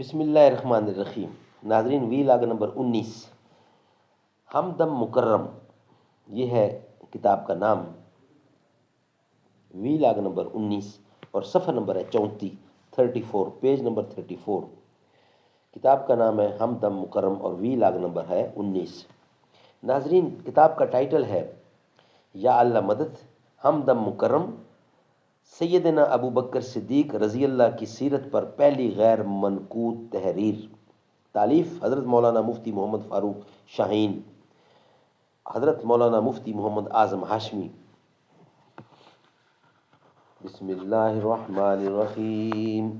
بسم اللہ الرحمن الرحیم۔ ناظرین، وی لاگ نمبر 19 ہمدم مکرم، یہ ہے کتاب کا نام۔ وی لاگ نمبر 19 اور صفحہ نمبر ہے 34 پیج نمبر 34۔ کتاب کا نام ہے ہمدم مکرم اور وی لاگ نمبر ہے 19۔ ناظرین، کتاب کا ٹائٹل ہے یا اللہ مدد ہمدم مکرم، سیدنا ابو بکر صدیق رضی اللہ کی سیرت پر پہلی غیر منقوط تحریر۔ تالیف حضرت مولانا مفتی محمد فاروق شاہین، حضرت مولانا مفتی محمد اعظم ہاشمی۔ بسم اللہ الرحمن الرحیم۔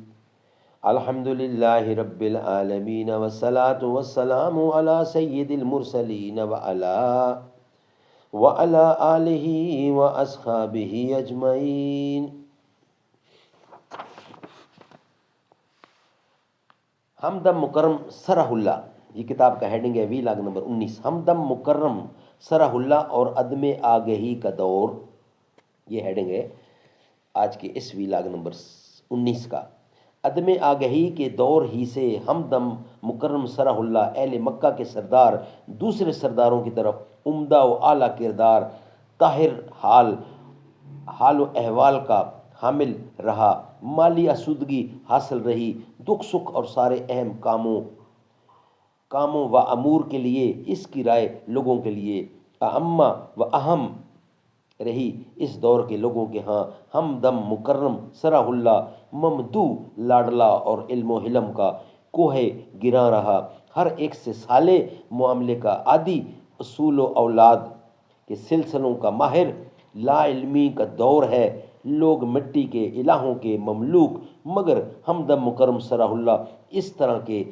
الحمد للہ رب العالمین والصلاة والسلام علی سید المرسلین وعلی آلہ واصحابہ اجمعین۔ ہمدم مکرم سرح اللہ، یہ کتاب کا ہیڈنگ ہے، وی لاگ نمبر 19۔ ہمدم مکرم سرح اللہ اور عدم آگہی کا دور، یہ ہیڈنگ ہے آج کے اس وی لاگ نمبر 19 کا۔ عدم آگہی کے دور ہی سے ہمدم مکرم سرح اللہ اہل مکہ کے سردار دوسرے سرداروں کی طرف عمدہ و اعلیٰ کردار، طاہر حال و احوال کا حامل رہا، مالی آسودگی حاصل رہی، دکھ سکھ اور سارے اہم کاموں و امور کے لیے اس کی رائے لوگوں کے لیے اعم و اہم رہی۔ اس دور کے لوگوں کے ہاں ہمدم مکرم سرح اللہ ممدوح لاڈلا اور علم و حلم کا کوہ گراں رہا، ہر ایک سے صالح معاملے کا عادی، اصول و اولاد کے سلسلوں کا ماہر۔ لا علمی کا دور ہے، لوگ مٹی کے الہوں کے مملوک، مگر ہمدم مکرم سرح اللہ اس طرح کے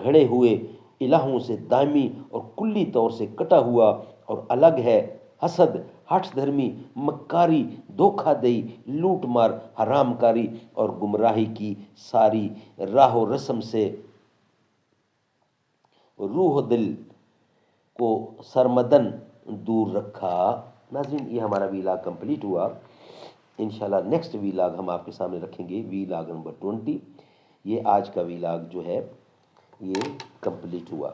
گھڑے ہوئے الہوں سے دائمی اور کلی طور سے کٹا ہوا اور الگ ہے۔ حسد، ہٹھ دھرمی، مکاری، دھوکہ دہی، لوٹ مار، حرام کاری اور گمراہی کی ساری راہ و رسم سے روح و دل کو سرمدن دور رکھا۔ ناظرین، یہ ہمارا وی لاگ کمپلیٹ ہوا۔ انشاءاللہ نیکسٹ وی لاگ ہم آپ کے سامنے رکھیں گے، وی لاگ نمبر 20۔ یہ آج کا وی لاگ جو ہے یہ کمپلیٹ ہوا۔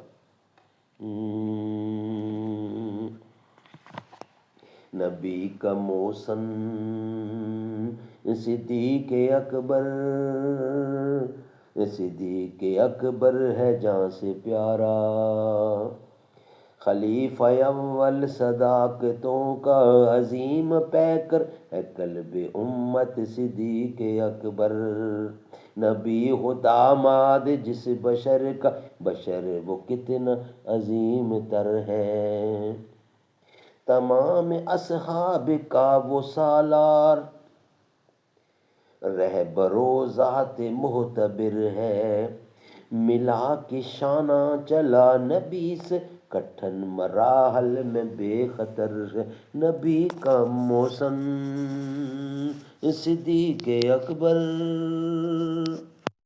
نبی کا موسم صدیق اکبر ہے جاں سے پیارا، خلیفہ اول صداقتوں کا عظیم پیکر ہے قلب امت صدیق اکبر۔ نبی ہو داماد جس بشر کا، بشر وہ کتنا عظیم تر ہے، تمام اصحاب کا وہ سالار، رہبر و ذات معتبر ہے، ملا کے شانہ چلا نبی سے، کٹھن مراحل میں بے خطر ہے۔ نبی کا موسم صدیق اکبر۔